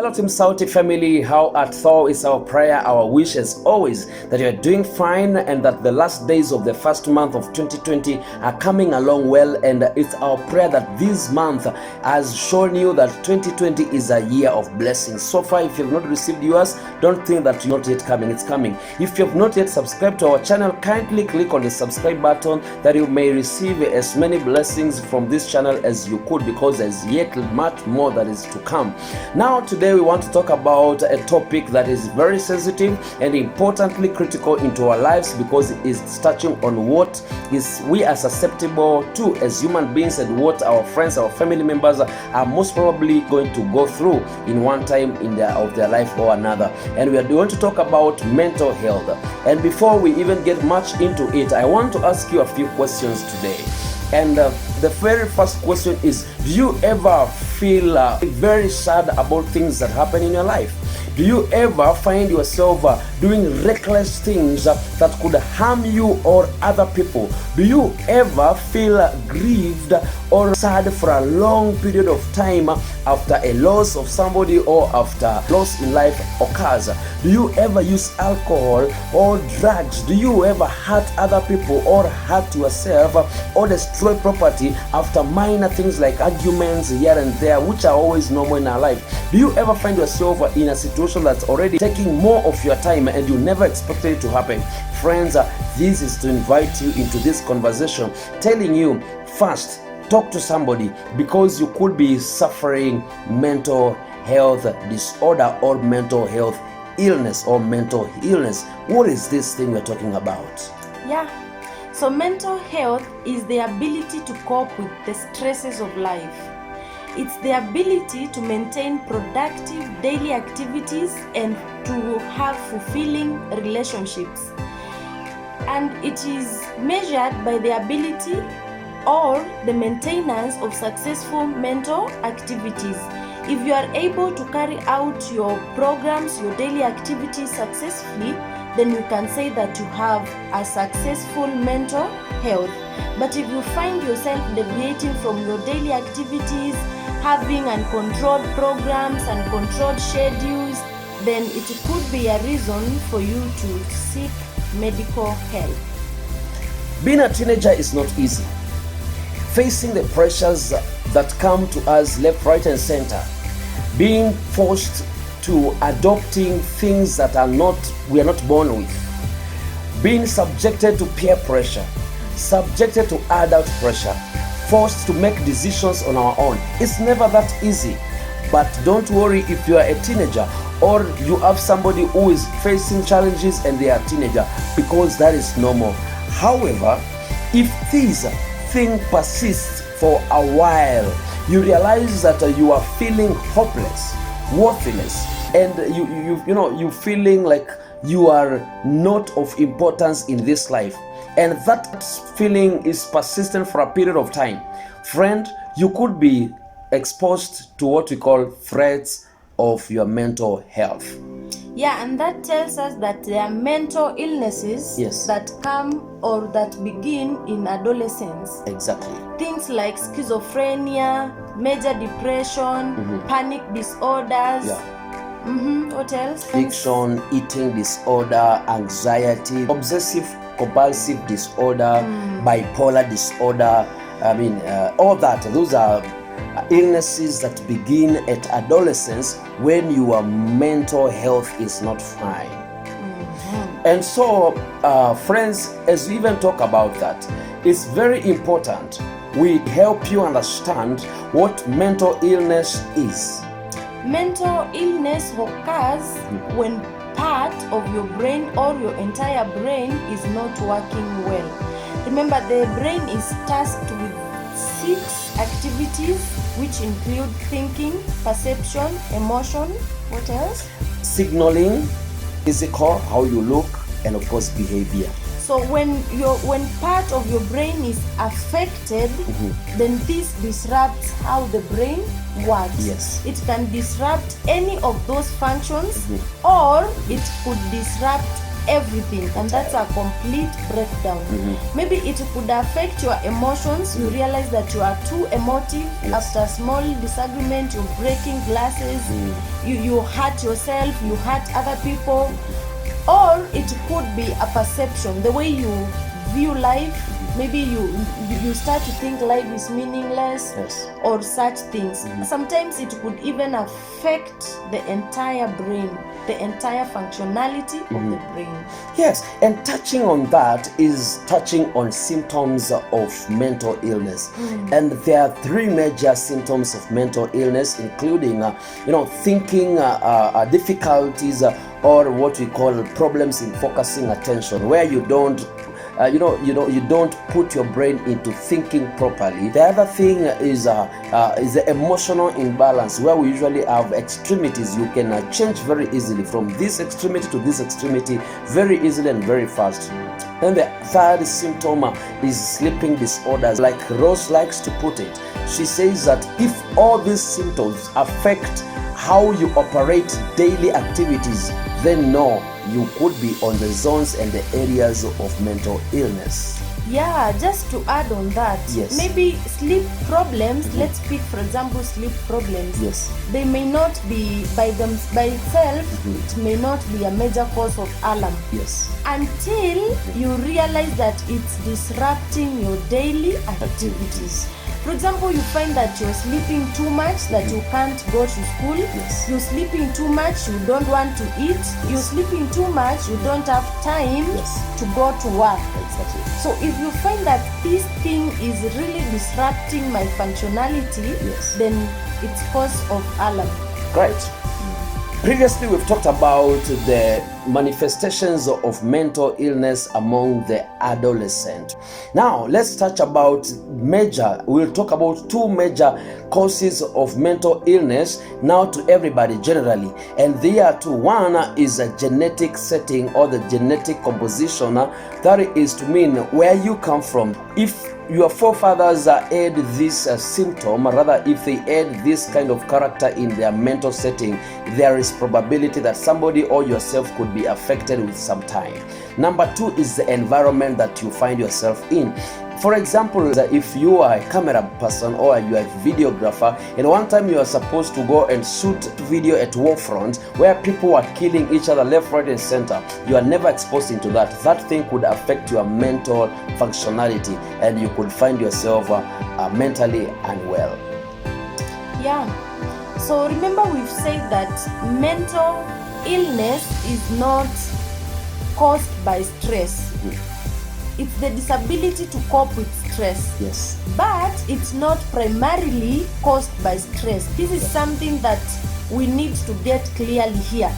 Hello Team Sauti family, how art thou? It's our prayer, our wish as always that you are doing fine and that the last days of the first month of 2020 are coming along well, and it's our prayer that this month has shown you that 2020 is a year of blessings. So far, if you have not received yours, don't think that you're not yet coming, it's coming. If you have not yet subscribed to our channel, kindly click on the subscribe button that you may receive as many blessings from this channel as you could, because there's yet much more that is to come. Now today we want to talk about a topic that is very sensitive and importantly critical into our lives, because it is touching on what is we are susceptible to as human beings and what our friends, our family members are most probably going to go through in one time of their life or another. And we are going to talk about mental health. And before we even get much into it, I want to ask you a few questions today. And the very first question is, do you ever feel very sad about things that happen in your life? Do you ever find yourself doing reckless things that could harm you or other people? Do you ever feel grieved or sad for a long period of time after a loss of somebody or after loss in life occurs? Do you ever use alcohol or drugs? Do you ever hurt other people or hurt yourself or destroy property after minor things like arguments here and there, which are always normal in our life? Do you ever find yourself in a situation that's already taking more of your time and you never expected it to happen? Friends, this is to invite you into this conversation, telling you first, talk to somebody, because you could be suffering mental health disorder or mental health illness or mental illness. What is this thing we're talking about? Yeah. So mental health is the ability to cope with the stresses of life. It's the ability to maintain productive daily activities and to have fulfilling relationships. And it is measured by the ability or the maintenance of successful mental activities. If you are able to carry out your programs, your daily activities successfully, then you can say that you have a successful mental health. But if you find yourself deviating from your daily activities, having uncontrolled programs and controlled schedules, then it could be a reason for you to seek medical help. Being a teenager is not easy. Facing the pressures that come to us left, right, and center. Being forced to adopting things that we are not born with. Being subjected to peer pressure, subjected to adult pressure, forced to make decisions on our own. It's never that easy. But don't worry if you are a teenager or you have somebody who is facing challenges and they are a teenager, because that is normal. However, if this thing persists for a while, you realize that you are feeling hopeless, worthless, and you feeling like you are not of importance in this life, and that feeling is persistent for a period of time, friend, you could be exposed to what we call threats of your mental health. Yeah, and that tells us that there are mental illnesses that come or that begin in adolescence. Exactly. Things like schizophrenia, major depression, panic disorders. What else? Addiction, eating disorder, anxiety, obsessive compulsive disorder, bipolar disorder. All that. Those are illnesses that begin at adolescence when your mental health is not fine. And so, friends, as we even talk about that, it's very important we help you understand what mental illness is. Mental illness occurs when part of your brain or your entire brain is not working well. Remember, the brain is tasked with 6 activities, which include thinking, perception, emotion, what else? Signaling, physical, how you look, and of course behavior. So when part of your brain is affected, then this disrupts how the brain works. Yes. It can disrupt any of those functions, or it could disrupt everything, and that's a complete breakdown. Maybe it could affect your emotions. You realize that you are too emotive. After a small disagreement, you're breaking glasses, you hurt yourself, you hurt other people. Or it could be a perception, the way you view life. Maybe you start to think life is meaningless, or such things. Sometimes it could even affect the entire brain, the entire functionality of the brain. Yes, and touching on that is touching on symptoms of mental illness. And there are three major symptoms of mental illness, including thinking difficulties, or what we call problems in focusing attention, where you don't you don't put your brain into thinking properly. The other thing is the emotional imbalance, where we usually have extremities. You can change very easily from this extremity to this extremity very easily and very fast. Then the third symptom is sleeping disorders, like Rose likes to put it. She says that if all these symptoms affect how you operate daily activities, then no, you could be on the zones and the areas of mental illness. Yeah, just to add on that, maybe sleep problems, let's pick for example sleep problems. They may not be by itself, it may not be a major cause of alarm. Until you realize that it's disrupting your daily activities. For example, you find that you're sleeping too much, that you can't go to school. You're sleeping too much, you don't want to eat. You're sleeping too much, you don't have time to go to work. So if you find that this thing is really disrupting my functionality, then it's cause of alarm. Great. Previously, we've talked about the manifestations of mental illness among the adolescent. Now, let's touch about we'll talk about two major causes of mental illness now to everybody generally. And they are two. One is a genetic setting, or the genetic composition. That is to mean where you come from. If your forefathers had this symptom, rather if they had this kind of character in their mental setting, there is probability that somebody or yourself could be affected with some time. Number two is the environment that you find yourself in. For example, if you are a camera person or you are a videographer, and one time you are supposed to go and shoot video at war front where people are killing each other left, right, and center, you are never exposed into that. That thing could affect your mental functionality, and you could find yourself mentally unwell. Yeah. So remember, we've said that mental illness is not caused by stress. It's the disability to cope with stress. But it's not primarily caused by stress. This is something that we need to get clearly here.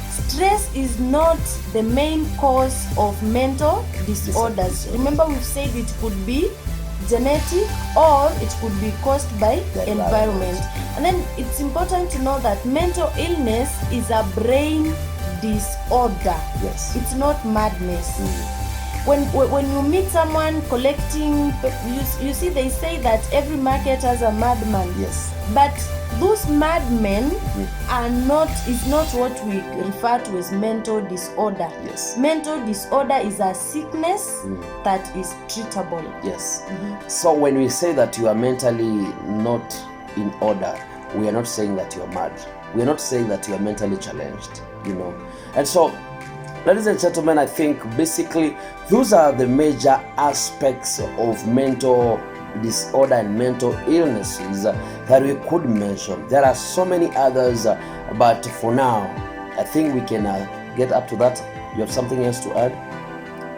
Stress is not the main cause of mental disorders. Remember, we've said it could be genetic, or it could be caused by the environment. And then it's important to know that mental illness is a brain disorder. It's not madness. When you meet someone collecting, you see they say that every market has a madman. But those madmen is not what we refer to as mental disorder. Mental disorder is a sickness that is treatable. So when we say that you are mentally not in order, we are not saying that you are mad. We are not saying that you are mentally challenged, And so, ladies and gentlemen, I think basically those are the major aspects of mental disorder and mental illnesses that we could mention. There are so many others, but for now, I think we can get up to that. You have something else to add?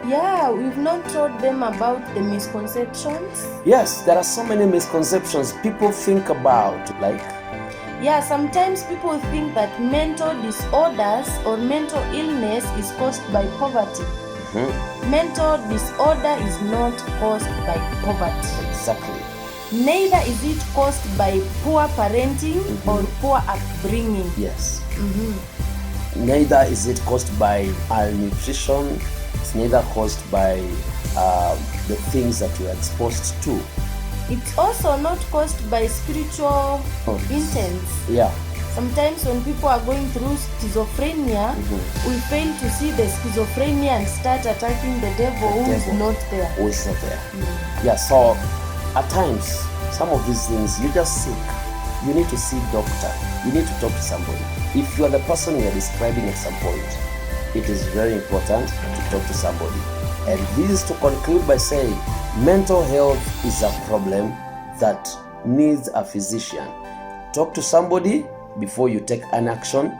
Yeah, we've not told them about the misconceptions. Yes, there are so many misconceptions people think about, Yeah, sometimes people think that mental disorders or mental illness is caused by poverty. Mental disorder is not caused by poverty. Exactly. Neither is it caused by poor parenting or poor upbringing. Neither is it caused by malnutrition. It's neither caused by the things that you are exposed to. It's also not caused by spiritual intents. Sometimes when people are going through schizophrenia, we fail to see the schizophrenia and start attacking the devil who is not there. Who is not there. Yeah, so at times, some of these things you just seek. You need to see doctor. You need to talk to somebody. If you are the person you are describing at some point, it is very important to talk to somebody. And this is to conclude by saying mental health is a problem that needs a physician. Talk to somebody before you take an action.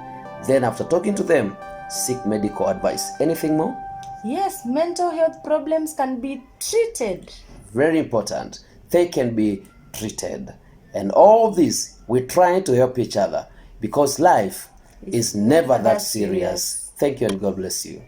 Then after talking to them, seek medical advice. Anything more? Yes, mental health problems can be treated. Very important. They can be treated. And all this, we're trying to help each other because life is never that serious. Thank you and God bless you.